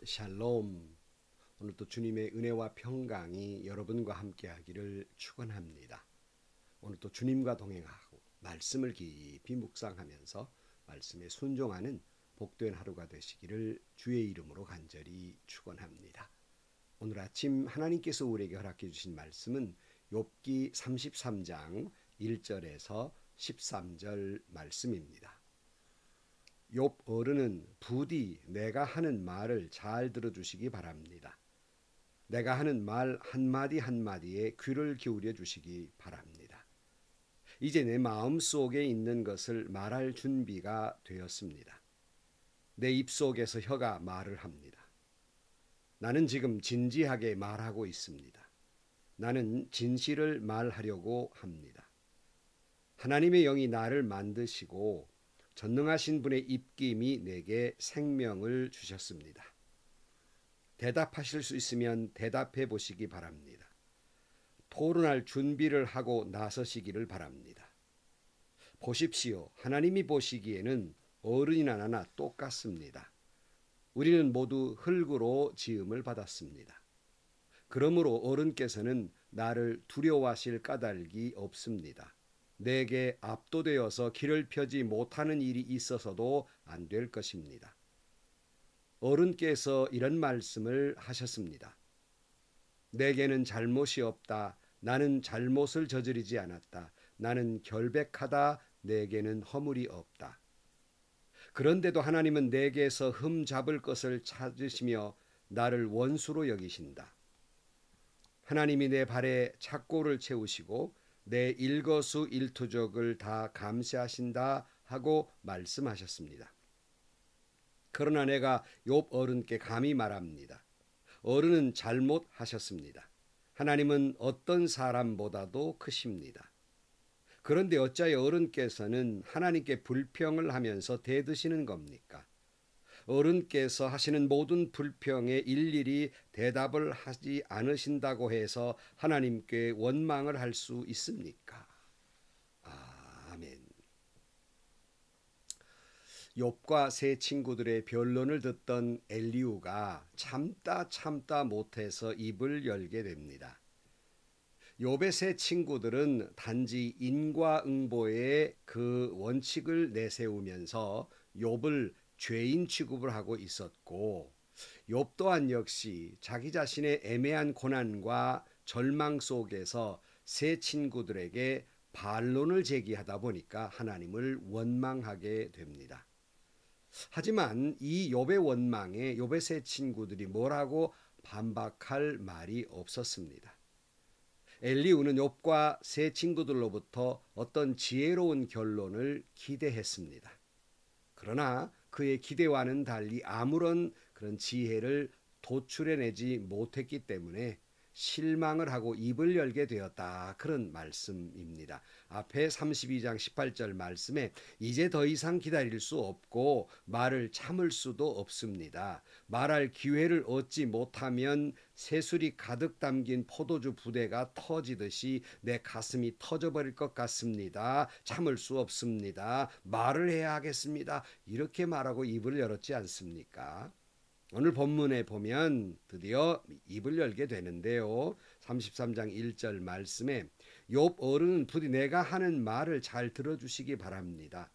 샬롬. 오늘도 주님의 은혜와 평강이 여러분과 함께하기를 축원합니다. 오늘도 주님과 동행하고 말씀을 깊이 묵상하면서 말씀에 순종하는 복된 하루가 되시기를 주의 이름으로 간절히 축원합니다. 오늘 아침 하나님께서 우리에게 허락해 주신 말씀은 욥기 33장 1절에서 13절 말씀입니다. 욥 어른은 부디 내가 하는 말을 잘 들어주시기 바랍니다. 내가 하는 말 한마디 한마디에 귀를 기울여 주시기 바랍니다. 이제 내 마음속에 있는 것을 말할 준비가 되었습니다. 내 입속에서 혀가 말을 합니다. 나는 지금 진지하게 말하고 있습니다. 나는 진실을 말하려고 합니다. 하나님의 영이 나를 만드시고 전능하신 분의 입김이 내게 생명을 주셨습니다. 대답하실 수 있으면 대답해 보시기 바랍니다. 토론할 준비를 하고 나서시기를 바랍니다. 보십시오. 하나님이 보시기에는 어른이나 나나 똑같습니다. 우리는 모두 흙으로 지음을 받았습니다. 그러므로 어른께서는 나를 두려워하실 까닭이 없습니다. 내게 압도되어서 길을 펴지 못하는 일이 있어서도 안 될 것입니다. 어른께서 이런 말씀을 하셨습니다. 내게는 잘못이 없다. 나는 잘못을 저지르지 않았다. 나는 결백하다. 내게는 허물이 없다. 그런데도 하나님은 내게서 흠 잡을 것을 찾으시며 나를 원수로 여기신다. 하나님이 내 발에 착고를 채우시고 내 일거수일투족을 다 감시하신다 하고 말씀하셨습니다. 그러나 내가 욥 어른께 감히 말합니다. 어른은 잘못하셨습니다. 하나님은 어떤 사람보다도 크십니다. 그런데 어찌하여 어른께서는 하나님께 불평을 하면서 대드시는 겁니까? 어른께서 하시는 모든 불평에 일일이 대답을 하지 않으신다고 해서 하나님께 원망을 할 수 있습니까? 아멘. 욥과 세 친구들의 변론을 듣던 엘리후가 참다 못해서 입을 열게 됩니다. 욥의 세 친구들은 단지 인과응보의 그 원칙을 내세우면서 욥을 죄인 취급을 하고 있었고 욥 또한 역시 자기 자신의 애매한 고난과 절망 속에서 세 친구들에게 반론을 제기하다 보니까 하나님을 원망하게 됩니다. 하지만 이 욥의 원망에 욥의 세 친구들이 뭐라고 반박할 말이 없었습니다. 엘리후는 욥과 세 친구들로부터 어떤 지혜로운 결론을 기대했습니다. 그러나 그의 기대와는 달리 아무런 그런 지혜를 도출해내지 못했기 때문에 실망을 하고 입을 열게 되었다. 그런 말씀입니다. 앞에 32장 18절 말씀에 이제 더 이상 기다릴 수 없고 말을 참을 수도 없습니다. 말할 기회를 얻지 못하면 새술이 가득 담긴 포도주 부대가 터지듯이 내 가슴이 터져버릴 것 같습니다. 참을 수 없습니다. 말을 해야 하겠습니다. 이렇게 말하고 입을 열었지 않습니까? 오늘 본문에 보면 드디어 입을 열게 되는데요. 33장 1절 말씀에 욥 어른은 부디 내가 하는 말을 잘 들어주시기 바랍니다.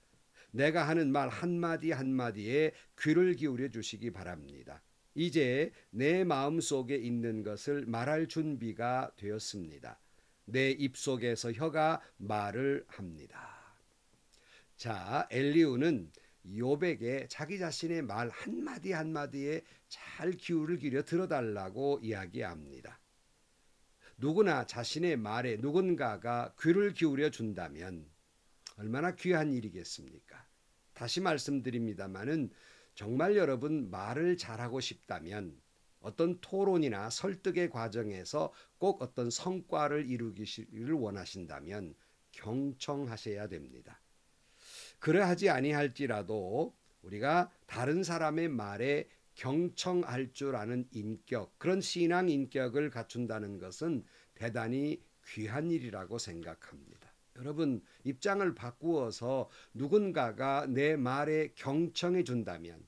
내가 하는 말 한마디 한마디에 귀를 기울여 주시기 바랍니다. 이제 내 마음속에 있는 것을 말할 준비가 되었습니다. 내 입속에서 혀가 말을 합니다. 자, 엘리후는 욥에게 자기 자신의 말 한마디 한마디에 잘 귀를 기울여 들어달라고 이야기합니다. 누구나 자신의 말에 누군가가 귀를 기울여 준다면 얼마나 귀한 일이겠습니까? 다시 말씀드립니다마는 정말 여러분 말을 잘하고 싶다면 어떤 토론이나 설득의 과정에서 꼭 어떤 성과를 이루기를 원하신다면 경청하셔야 됩니다. 그러하지 아니할지라도 우리가 다른 사람의 말에 경청할 줄 아는 인격, 그런 신앙 인격을 갖춘다는 것은 대단히 귀한 일이라고 생각합니다. 여러분, 입장을 바꾸어서 누군가가 내 말에 경청해 준다면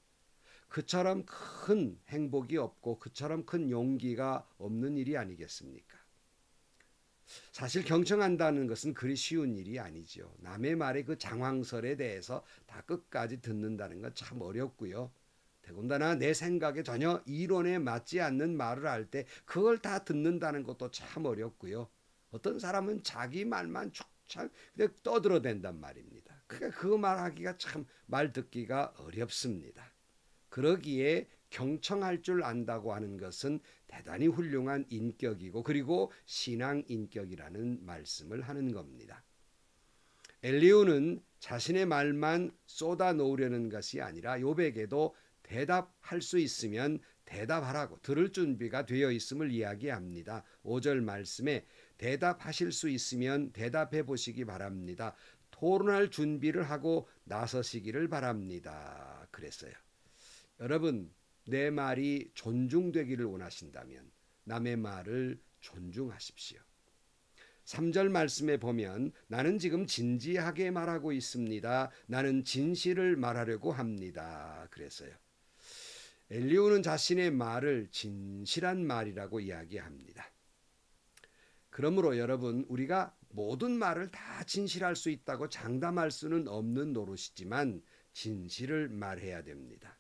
그처럼 큰 행복이 없고 그처럼 큰 용기가 없는 일이 아니겠습니까? 사실 경청한다는 것은 그리 쉬운 일이 아니죠. 남의 말의 그 장황설에 대해서 다 끝까지 듣는다는 건 참 어렵고요. 더군다나 내 생각에 전혀 이론에 맞지 않는 말을 할 때 그걸 다 듣는다는 것도 참 어렵고요. 어떤 사람은 자기 말만 쭉참 떠들어댄단 말입니다. 그러니까 그 말하기가 참 말 듣기가 어렵습니다. 그러기에 경청할 줄 안다고 하는 것은 대단히 훌륭한 인격이고 그리고 신앙 인격이라는 말씀을 하는 겁니다. 엘리후는 자신의 말만 쏟아 놓으려는 것이 아니라 욥에게도 대답할 수 있으면 대답하라고 들을 준비가 되어 있음을 이야기합니다. 5절 말씀에 대답하실 수 있으면 대답해 보시기 바랍니다. 토론할 준비를 하고 나서시기를 바랍니다. 그랬어요. 여러분, 내 말이 존중되기를 원하신다면 남의 말을 존중하십시오. 3절 말씀에 보면 나는 지금 진지하게 말하고 있습니다. 나는 진실을 말하려고 합니다. 그랬어요. 엘리후는 자신의 말을 진실한 말이라고 이야기합니다. 그러므로 여러분, 우리가 모든 말을 다 진실할 수 있다고 장담할 수는 없는 노릇이지만 진실을 말해야 됩니다.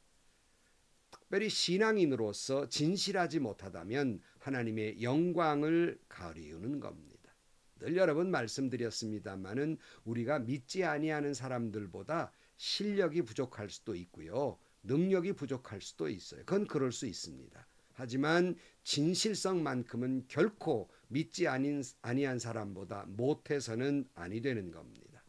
특별히 신앙인으로서 진실하지 못하다면 하나님의 영광을 가리우는 겁니다. 늘 여러 번 말씀드렸습니다마는 우리가 믿지 아니하는 사람들보다 실력이 부족할 수도 있고요. 능력이 부족할 수도 있어요. 그건 그럴 수 있습니다. 하지만 진실성만큼은 결코 믿지 아니한 사람보다 못해서는 아니 되는 겁니다.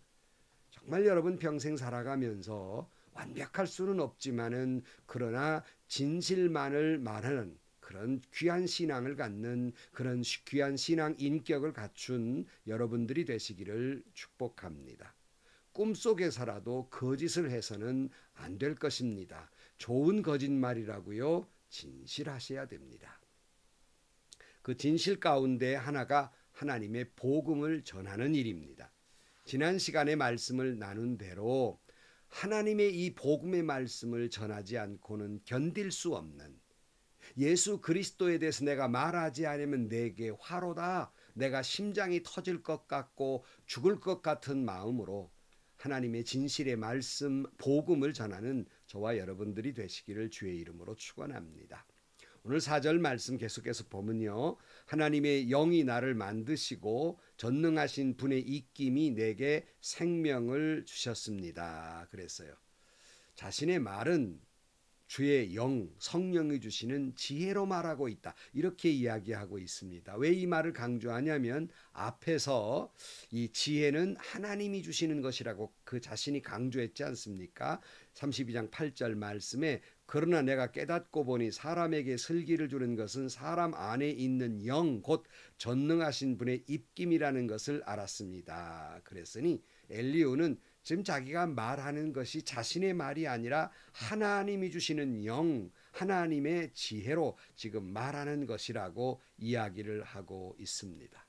정말 여러분 평생 살아가면서 완벽할 수는 없지만은 그러나 진실만을 말하는 그런 귀한 신앙을 갖는 그런 귀한 신앙 인격을 갖춘 여러분들이 되시기를 축복합니다. 꿈속에서라도 거짓을 해서는 안 될 것입니다. 좋은 거짓말이라고요. 진실하셔야 됩니다. 그 진실 가운데 하나가 하나님의 복음을 전하는 일입니다. 지난 시간에 말씀을 나눈 대로 하나님의 이 복음의 말씀을 전하지 않고는 견딜 수 없는 예수 그리스도에 대해서 내가 말하지 않으면 내게 화로다. 내가 심장이 터질 것 같고 죽을 것 같은 마음으로 하나님의 진실의 말씀 복음을 전하는 저와 여러분들이 되시기를 주의 이름으로 축원합니다. 오늘 4절 말씀 계속해서 보면요. 하나님의 영이 나를 만드시고 전능하신 분의 입김이 내게 생명을 주셨습니다. 그랬어요. 자신의 말은 주의 영, 성령이 주시는 지혜로 말하고 있다. 이렇게 이야기하고 있습니다. 왜 이 말을 강조하냐면 앞에서 이 지혜는 하나님이 주시는 것이라고 그 자신이 강조했지 않습니까? 32장 8절 말씀에 그러나 내가 깨닫고 보니 사람에게 슬기를 주는 것은 사람 안에 있는 영, 곧 전능하신 분의 입김이라는 것을 알았습니다. 그랬으니 엘리후는 지금 자기가 말하는 것이 자신의 말이 아니라 하나님이 주시는 영, 하나님의 지혜로 지금 말하는 것이라고 이야기를 하고 있습니다.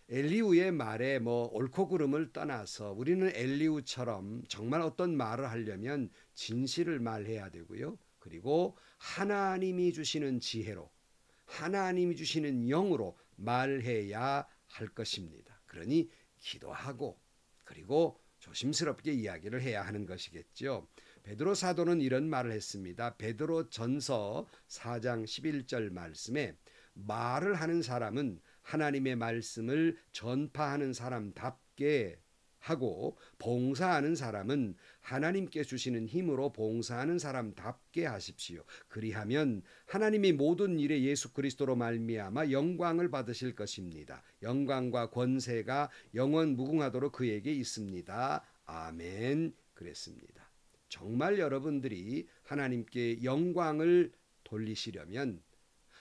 엘리후의 말에 옳고 그름을 떠나서 우리는 엘리후처럼 정말 어떤 말을 하려면 진실을 말해야 되고요. 그리고 하나님이 주시는 지혜로, 하나님이 주시는 영으로 말해야 할 것입니다. 그러니 기도하고 그리고 조심스럽게 이야기를 해야 하는 것이겠죠. 베드로 사도는 이런 말을 했습니다. 베드로 전서 4장 11절 말씀에 말을 하는 사람은 하나님의 말씀을 전파하는 사람답게 하고 봉사하는 사람은 하나님께 주시는 힘으로 봉사하는 사람답게 하십시오. 그리하면 하나님이 모든 일에 예수 그리스도로 말미암아 영광을 받으실 것입니다. 영광과 권세가 영원 무궁하도록 그에게 있습니다. 아멘. 그랬습니다. 정말 여러분들이 하나님께 영광을 돌리시려면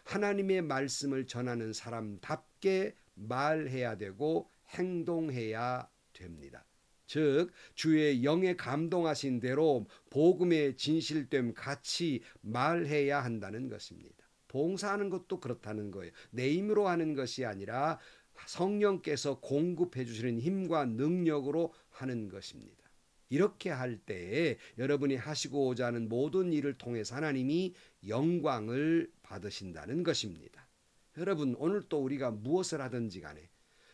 하나님의 말씀을 전하는 사람답게 말해야 되고 행동해야 됩니다. 즉 주의 영에 감동하신 대로 복음의 진실됨 같이 말해야 한다는 것입니다. 봉사하는 것도 그렇다는 거예요. 내 힘으로 하는 것이 아니라 성령께서 공급해 주시는 힘과 능력으로 하는 것입니다. 이렇게 할 때에 여러분이 하시고자 하는 모든 일을 통해서 하나님이 영광을 받으신다는 것입니다. 여러분, 오늘 또 우리가 무엇을 하든지 간에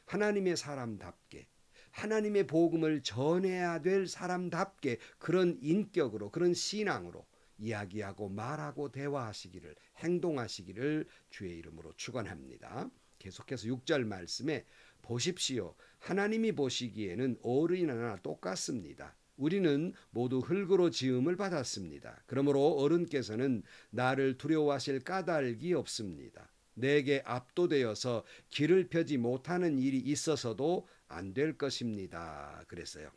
하나님의 사람답게 하나님의 복음을 전해야 될 사람답게 그런 인격으로 그런 신앙으로 이야기하고 말하고 대화하시기를 행동하시기를 주의 이름으로 축원합니다. 계속해서 6절 말씀에 보십시오. 하나님이 보시기에는 어른이나 똑같습니다. 우리는 모두 흙으로 지음을 받았습니다. 그러므로 어른께서는 나를 두려워하실 까닭이 없습니다. 내게 압도되어서 길을 펴지 못하는 일이 있어서도 안 될 것입니다. 그랬어요.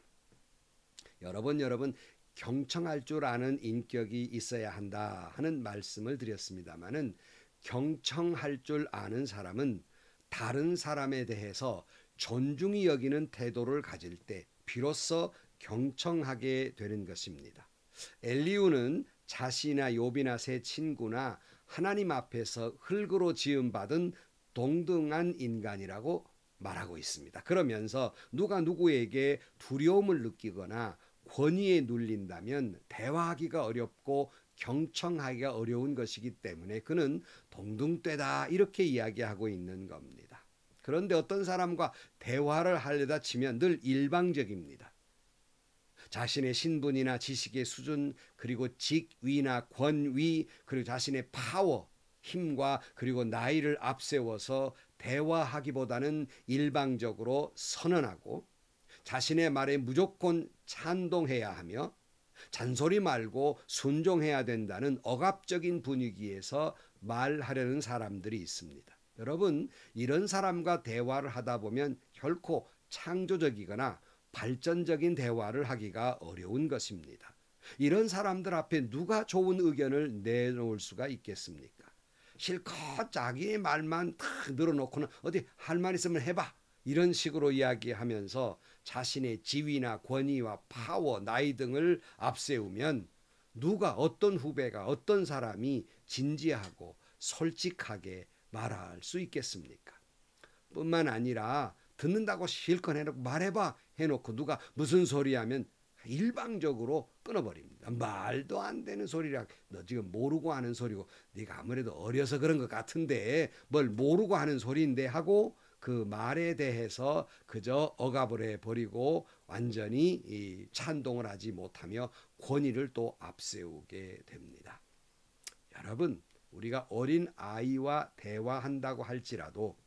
여러분 경청할 줄 아는 인격이 있어야 한다 하는 말씀을 드렸습니다마는 경청할 줄 아는 사람은 다른 사람에 대해서 존중이 여기는 태도를 가질 때 비로소 경청하게 되는 것입니다. 엘리후는 자신이나 욥이나 세 친구나 하나님 앞에서 흙으로 지음받은 동등한 인간이라고 말하고 있습니다. 그러면서 누가 누구에게 두려움을 느끼거나 권위에 눌린다면 대화하기가 어렵고 경청하기가 어려운 것이기 때문에 그는 동등되다 이렇게 이야기하고 있는 겁니다. 그런데 어떤 사람과 대화를 하려다 치면 늘 일방적입니다. 자신의 신분이나 지식의 수준 그리고 직위나 권위 그리고 자신의 파워 힘과 그리고 나이를 앞세워서 대화하기보다는 일방적으로 선언하고 자신의 말에 무조건 찬동해야 하며 잔소리 말고 순종해야 된다는 억압적인 분위기에서 말하려는 사람들이 있습니다. 여러분, 이런 사람과 대화를 하다 보면 결코 창조적이거나 발전적인 대화를 하기가 어려운 것입니다. 이런 사람들 앞에 누가 좋은 의견을 내놓을 수가 있겠습니까? 실컷 자기의 말만 탁 늘어놓고는 어디 할 말 있으면 해봐 이런 식으로 이야기하면서 자신의 지위나 권위와 파워, 나이 등을 앞세우면 누가 어떤 후배가 어떤 사람이 진지하고 솔직하게 말할 수 있겠습니까? 뿐만 아니라 듣는다고 실컷 해놓고 말해봐 해놓고 누가 무슨 소리 하면 일방적으로 끊어버립니다. 말도 안 되는 소리라 너 지금 모르고 하는 소리고 네가 아무래도 어려서 그런 것 같은데 뭘 모르고 하는 소리인데 하고 그 말에 대해서 그저 억압을 해버리고 완전히 찬동을 하지 못하며 권위를 또 앞세우게 됩니다. 여러분, 우리가 어린 아이와 대화한다고 할지라도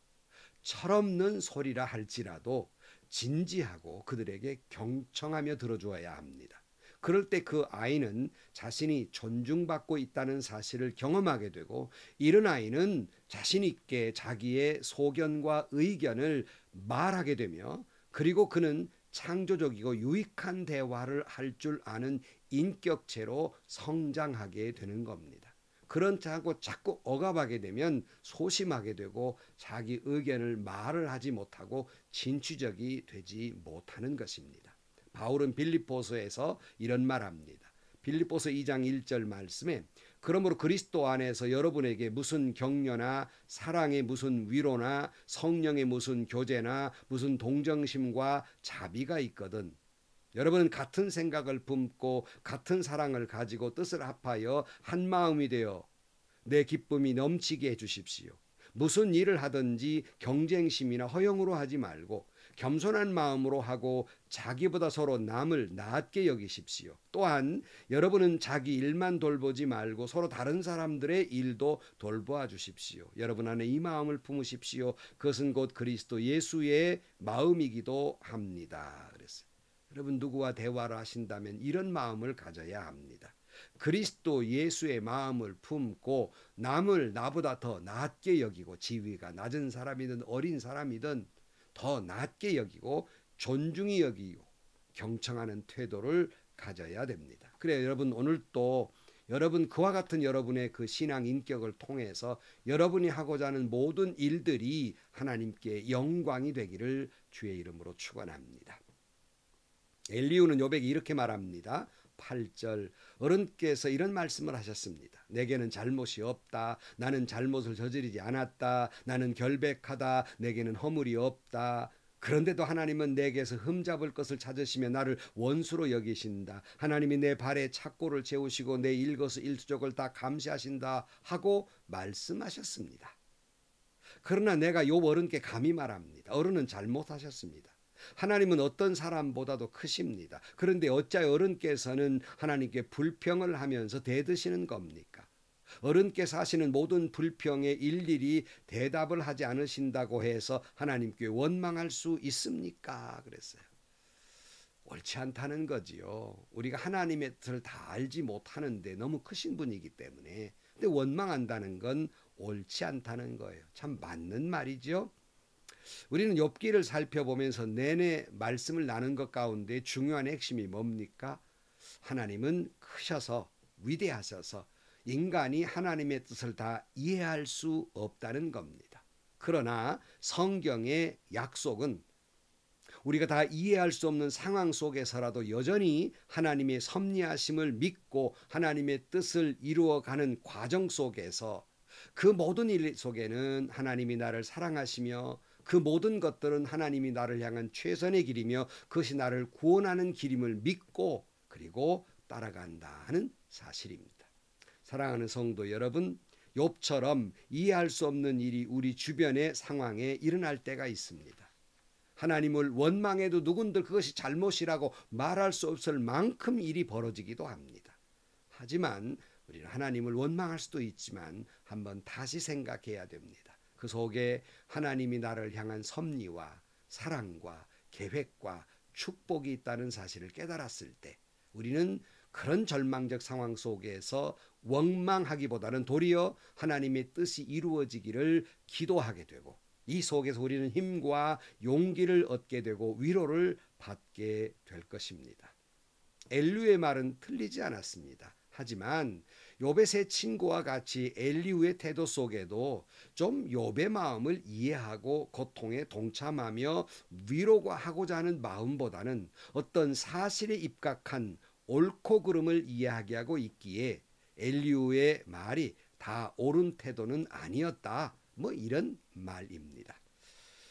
철없는 소리라 할지라도 진지하고 그들에게 경청하며 들어주어야 합니다. 그럴 때 그 아이는 자신이 존중받고 있다는 사실을 경험하게 되고 이런 아이는 자신 있게 자기의 소견과 의견을 말하게 되며 그리고 그는 창조적이고 유익한 대화를 할 줄 아는 인격체로 성장하게 되는 겁니다. 그렇다고 자꾸 억압하게 되면 소심하게 되고 자기 의견을 말을 하지 못하고 진취적이 되지 못하는 것입니다. 바울은 빌립보서에서 이런 말합니다. 빌립보서 2장 1절 말씀에 그러므로 그리스도 안에서 여러분에게 무슨 격려나 사랑의 무슨 위로나 성령의 무슨 교제나 무슨 동정심과 자비가 있거든 여러분은 같은 생각을 품고 같은 사랑을 가지고 뜻을 합하여 한 마음이 되어 내 기쁨이 넘치게 해주십시오. 무슨 일을 하든지 경쟁심이나 허영으로 하지 말고 겸손한 마음으로 하고 자기보다 서로 남을 낮게 여기십시오. 또한 여러분은 자기 일만 돌보지 말고 서로 다른 사람들의 일도 돌보아 주십시오. 여러분 안에 이 마음을 품으십시오. 그것은 곧 그리스도 예수의 마음이기도 합니다. 그랬어요. 여러분 누구와 대화를 하신다면 이런 마음을 가져야 합니다. 그리스도 예수의 마음을 품고 남을 나보다 더 낮게 여기고 지위가 낮은 사람이든 어린 사람이든 더 낮게 여기고 존중히 여기고 경청하는 태도를 가져야 됩니다. 그래 여러분 오늘 또 여러분 그와 같은 여러분의 그 신앙 인격을 통해서 여러분이 하고자 하는 모든 일들이 하나님께 영광이 되기를 주의 이름으로 축원합니다. 엘리후는 욥에게 이렇게 말합니다. 8절 어른께서 이런 말씀을 하셨습니다. 내게는 잘못이 없다. 나는 잘못을 저지르지 않았다. 나는 결백하다. 내게는 허물이 없다. 그런데도 하나님은 내게서 흠잡을 것을 찾으시며 나를 원수로 여기신다. 하나님이 내 발에 착고를 채우시고 내 일거수일투족을 다 감시하신다 하고 말씀하셨습니다. 그러나 내가 욥 어른께 감히 말합니다. 어른은 잘못하셨습니다. 하나님은 어떤 사람보다도 크십니다. 그런데 어찌하여 어른께서는 하나님께 불평을 하면서 대드시는 겁니까? 어른께서 하시는 모든 불평에 일일이 대답을 하지 않으신다고 해서 하나님께 원망할 수 있습니까? 그랬어요. 옳지 않다는 거지요. 우리가 하나님의 뜻을 다 알지 못하는데 너무 크신 분이기 때문에. 근데 원망한다는 건 옳지 않다는 거예요. 참 맞는 말이죠. 우리는 욥기를 살펴보면서 내내 말씀을 나눈 것 가운데 중요한 핵심이 뭡니까? 하나님은 크셔서 위대하셔서 인간이 하나님의 뜻을 다 이해할 수 없다는 겁니다. 그러나 성경의 약속은 우리가 다 이해할 수 없는 상황 속에서라도 여전히 하나님의 섭리하심을 믿고 하나님의 뜻을 이루어가는 과정 속에서 그 모든 일 속에는 하나님이 나를 사랑하시며 그 모든 것들은 하나님이 나를 향한 최선의 길이며 그것이 나를 구원하는 길임을 믿고 그리고 따라간다는 사실입니다. 사랑하는 성도 여러분, 욥처럼 이해할 수 없는 일이 우리 주변의 상황에 일어날 때가 있습니다. 하나님을 원망해도 누군들 그것이 잘못이라고 말할 수 없을 만큼 일이 벌어지기도 합니다. 하지만 우리는 하나님을 원망할 수도 있지만 한번 다시 생각해야 됩니다. 그 속에 하나님이 나를 향한 섭리와 사랑과 계획과 축복이 있다는 사실을 깨달았을 때 우리는 그런 절망적 상황 속에서 원망하기보다는 도리어 하나님의 뜻이 이루어지기를 기도하게 되고 이 속에서 우리는 힘과 용기를 얻게 되고 위로를 받게 될 것입니다. 엘리후의 말은 틀리지 않았습니다. 하지만 욥의 세 친구와 같이 엘리후의 태도 속에도 좀 욥의 마음을 이해하고 고통에 동참하며 위로하고자 하는 마음보다는 어떤 사실에 입각한 옳고 그름을 이해하게 하고 있기에 엘리후의 말이 다 옳은 태도는 아니었다. 뭐 이런 말입니다.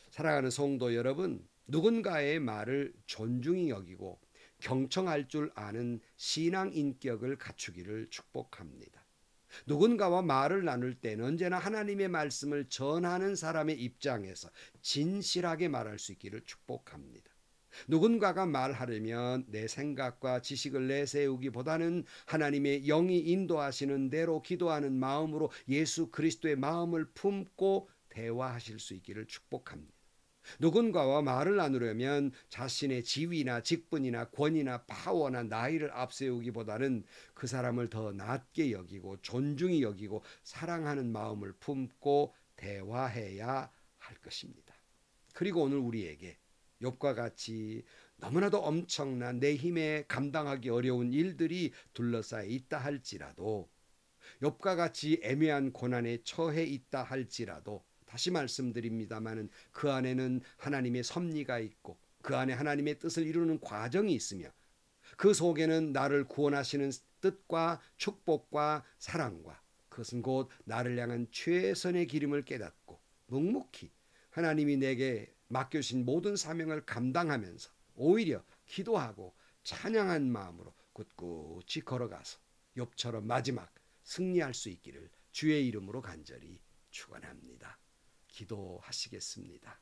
사랑하는 성도 여러분, 누군가의 말을 존중히 여기고 경청할 줄 아는 신앙 인격을 갖추기를 축복합니다. 누군가와 말을 나눌 때는 언제나 하나님의 말씀을 전하는 사람의 입장에서 진실하게 말할 수 있기를 축복합니다. 누군가가 말하려면 내 생각과 지식을 내세우기보다는 하나님의 영이 인도하시는 대로 기도하는 마음으로 예수 그리스도의 마음을 품고 대화하실 수 있기를 축복합니다. 누군가와 말을 나누려면 자신의 지위나 직분이나 권위나 파워나 나이를 앞세우기보다는 그 사람을 더 낮게 여기고 존중히 여기고 사랑하는 마음을 품고 대화해야 할 것입니다. 그리고 오늘 우리에게 욥과 같이 너무나도 엄청난 내 힘에 감당하기 어려운 일들이 둘러싸여 있다 할지라도 욥과 같이 애매한 고난에 처해 있다 할지라도 다시 말씀드립니다마는 그 안에는 하나님의 섭리가 있고 그 안에 하나님의 뜻을 이루는 과정이 있으며 그 속에는 나를 구원하시는 뜻과 축복과 사랑과 그것은 곧 나를 향한 최선의 기름을 깨닫고 묵묵히 하나님이 내게 맡겨주신 모든 사명을 감당하면서 오히려 기도하고 찬양한 마음으로 굳굳이 걸어가서 욥처럼 마지막 승리할 수 있기를 주의 이름으로 간절히 축원합니다. 기도하시겠습니다.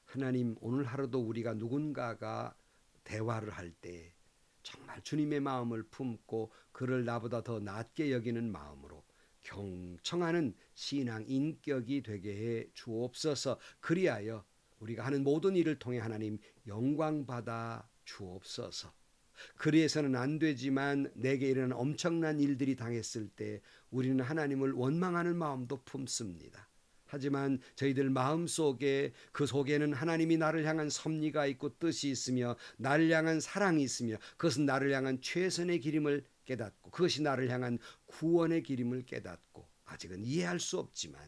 하나님, 오늘 하루도 우리가 누군가가 대화를 할 때 정말 주님의 마음을 품고 그를 나보다 더 낮게 여기는 마음으로 경청하는 신앙 인격이 되게 해 주옵소서. 그리하여 우리가 하는 모든 일을 통해 하나님 영광 받아 주옵소서. 그리해서는 안 되지만 내게 일어난 엄청난 일들이 당했을 때 우리는 하나님을 원망하는 마음도 품습니다. 하지만 저희들 마음속에 그 속에는 하나님이 나를 향한 섭리가 있고 뜻이 있으며 나를 향한 사랑이 있으며 그것은 나를 향한 최선의 길임을 깨닫고 그것이 나를 향한 구원의 길임을 깨닫고 아직은 이해할 수 없지만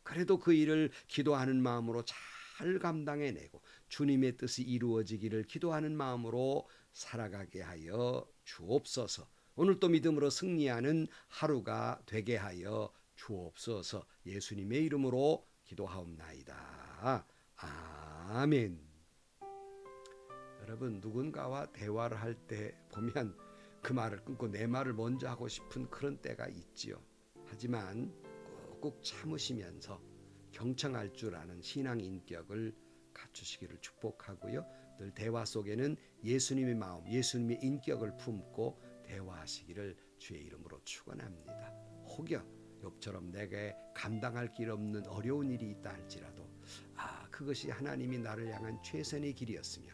그래도 그 일을 기도하는 마음으로 잘 감당해내고 주님의 뜻이 이루어지기를 기도하는 마음으로 살아가게 하여 주옵소서. 오늘 또 믿음으로 승리하는 하루가 되게 하여 주옵소서. 예수님의 이름으로 기도하옵나이다. 아멘. 여러분, 누군가와 대화를 할 때 보면 그 말을 끊고 내 말을 먼저 하고 싶은 그런 때가 있지요. 하지만 꾹꾹 참으시면서 경청할 줄 아는 신앙 인격을 갖추시기를 축복하고요. 늘 대화 속에는 예수님의 마음, 예수님의 인격을 품고 대화하시기를 주의 이름으로 축원합니다. 혹여 욥처럼 내게 감당할 길 없는 어려운 일이 있다 할지라도 그것이 하나님이 나를 향한 최선의 길이었으며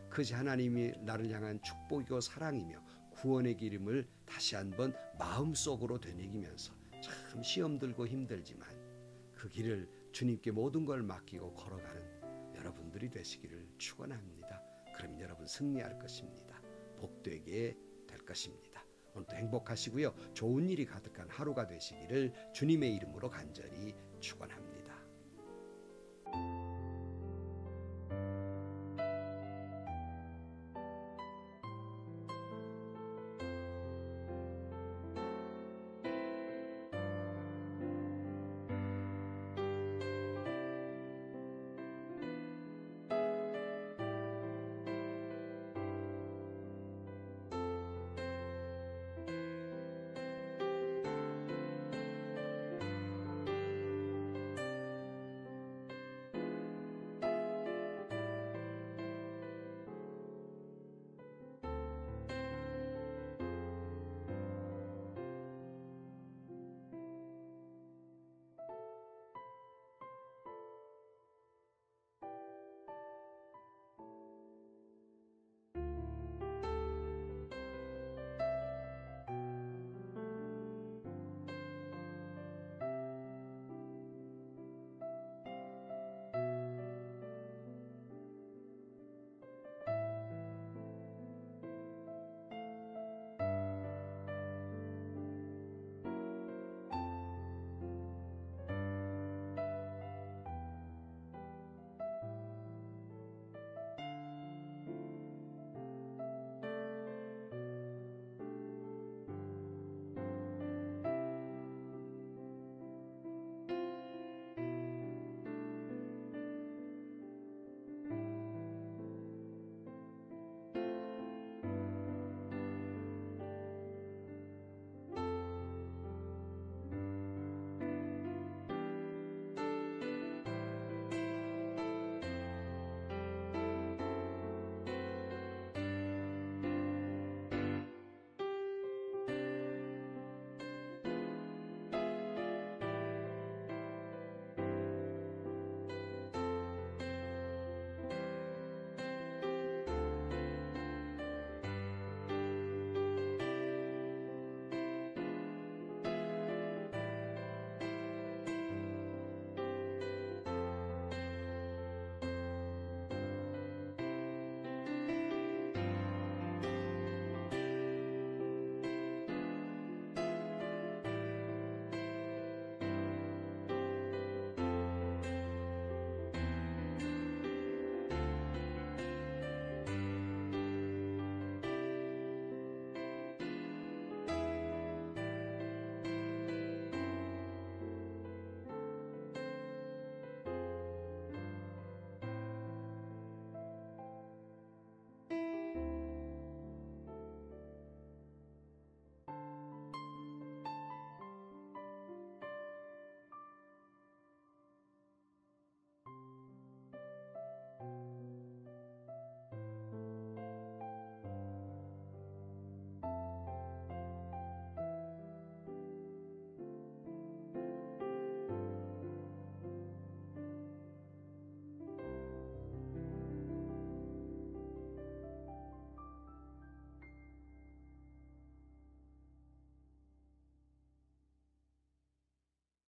그것이 하나님이 나를 향한 축복이고 사랑이며 구원의 길임을 다시 한번 마음속으로 되새기면서 참 시험 들고 힘들지만 그 길을 주님께 모든 걸 맡기고 걸어가는 여러분들이 되시기를 축원합니다. 그럼 여러분 승리할 것입니다. 복되게 될 것입니다. 오늘도 행복하시고요. 좋은 일이 가득한 하루가 되시기를 주님의 이름으로 간절히 축원합니다.